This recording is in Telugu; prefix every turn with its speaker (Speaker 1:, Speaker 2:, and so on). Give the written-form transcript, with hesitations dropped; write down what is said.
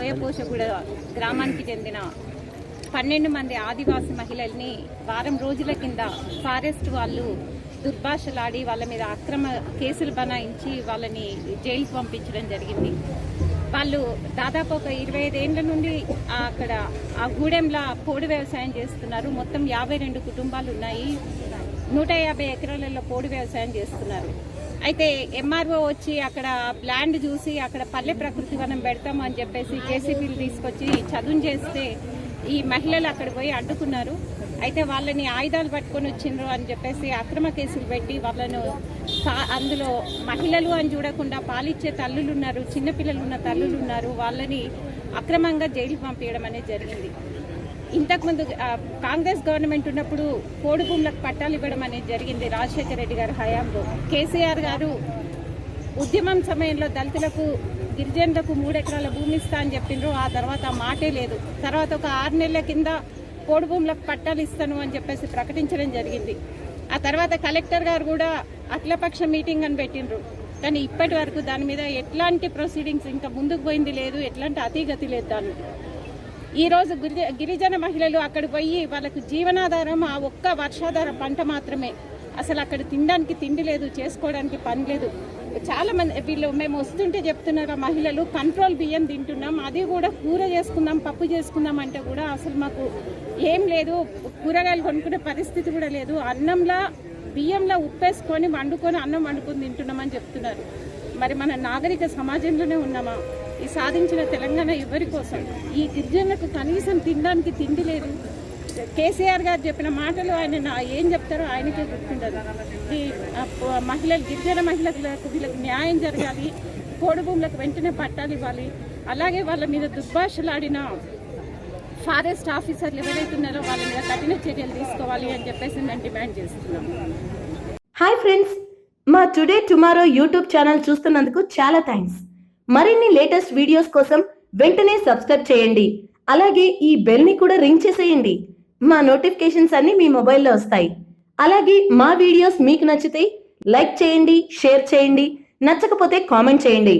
Speaker 1: బోయపోషగూడ గ్రామానికి చెందిన 12 మంది ఆదివాసీ మహిళల్ని వారం రోజుల కింద ఫారెస్ట్ వాళ్ళు దుర్భాషలాడి వాళ్ళ మీద అక్రమ కేసులు బనాయించి వాళ్ళని జైలుకు పంపించడం జరిగింది. వాళ్ళు దాదాపు ఒక 25 ఏళ్ల నుండి అక్కడ ఆ గూడెంలో పోడు వ్యవసాయం చేస్తున్నారు. మొత్తం 52 కుటుంబాలు ఉన్నాయి. 150 ఎకరాలలో పోడు వ్యవసాయం చేస్తున్నారు. అయితే ఎంఆర్ఓ వచ్చి అక్కడ ల్యాండ్ చూసి అక్కడ పల్లె ప్రకృతి వనం పెడతాము అని చెప్పేసి జేసీబీలు తీసుకొచ్చి చదును చేస్తే ఈ మహిళలు అక్కడ పోయి అడ్డుకున్నారు. అయితే వాళ్ళని ఆయుధాలు పట్టుకొని వచ్చిండ్రు అని చెప్పేసి అక్రమ కేసులు పెట్టి వాళ్ళను అందులో మహిళలు అని చూడకుండా పాలిచ్చే తల్లులు ఉన్నారు, చిన్నపిల్లలు ఉన్న తల్లులు ఉన్నారు, వాళ్ళని అక్రమంగా జైలుకు పంపించడం అనేది జరిగింది. ఇంతకుముందు కాంగ్రెస్ గవర్నమెంట్ ఉన్నప్పుడు పోడు భూములకు పట్టాలు ఇవ్వడం అనేది జరిగింది. రాజశేఖర రెడ్డి గారి హయాంలో కేసీఆర్ గారు ఉద్యమం సమయంలో దళితులకు గిరిజనులకు 3 ఎకరాల భూమి ఇస్తా అని చెప్పిండ్రు. ఆ తర్వాత మాటే లేదు. తర్వాత ఒక 6 నెలల కింద పోడు భూములకు పట్టాలు ఇస్తాను అని చెప్పేసి ప్రకటించడం జరిగింది. ఆ తర్వాత కలెక్టర్ గారు కూడా అఖిలపక్ష మీటింగ్ అని పెట్టిండ్రు. కానీ ఇప్పటి వరకు దాని మీద ఎట్లాంటి ప్రొసీడింగ్స్ ఇంకా ముందుకు పోయింది లేదు, ఎట్లాంటి అతిగతి లేదు. దాన్ని ఈరోజు గిరిజన మహిళలు అక్కడికి పోయి వాళ్ళకు జీవనాధారం ఆ ఒక్క వర్షాధార పంట మాత్రమే. అసలు అక్కడ తినడానికి తిండి లేదు, చేసుకోవడానికి పని లేదు. చాలా మంది వీళ్ళు మేము వస్తుంటే చెప్తున్నారు ఆ మహిళలు, కంట్రోల్ బియ్యం తింటున్నాం, అది కూడా కూర చేసుకుందాం, పప్పు చేసుకుందాం అంటే కూడా అసలు మాకు ఏం లేదు, కూరగాయలు కొనుక్కునే పరిస్థితి కూడా లేదు. అన్నంలో బియ్యంలో ఉప్పేసుకొని వండుకొని అన్నం వండుకొని తింటున్నామని చెప్తున్నారు. మరి మన నాగరిక సమాజంలోనే ఉన్నామా? ఈ సాధించిన తెలంగాణ ఎవరి కోసం? ఈ గిరిజనులకు కనీసం తినడానికి తిండి లేదు. కేసీఆర్ గారు చెప్పిన మాటలు ఆయన ఏం చెప్తారో ఆయనకే గుర్తుండదు. ఈ మహిళలు గిరిజన మహిళలకు వీళ్ళకి న్యాయం జరగాలి, పోడు భూములకు వెంటనే పట్టాలు ఇవ్వాలి. అలాగే వాళ్ళ మీద దుర్భాషలాడిన ఫారెస్ట్ ఆఫీసర్లు ఎవరైతే ఉన్నారో వాళ్ళ మీద కఠిన చర్యలు తీసుకోవాలి అని చెప్పేసి నేను డిమాండ్ చేస్తున్నాం.
Speaker 2: హాయ్ ఫ్రెండ్స్, మా టుడే టుమారో యూట్యూబ్ ఛానల్ చూస్తున్నందుకు చాలా థ్యాంక్స్. మరిన్ని లేటెస్ట్ వీడియోస్ కోసం వెంటనే సబ్స్క్రైబ్ చేయండి. అలాగే ఈ బెల్ ని కూడా రింగ్ చేసేయండి. మా నోటిఫికేషన్స్ అన్ని మీ మొబైల్లో వస్తాయి. అలాగే మా వీడియోస్ మీకు నచ్చితే లైక్ చేయండి, షేర్ చేయండి, నచ్చకపోతే కామెంట్ చేయండి.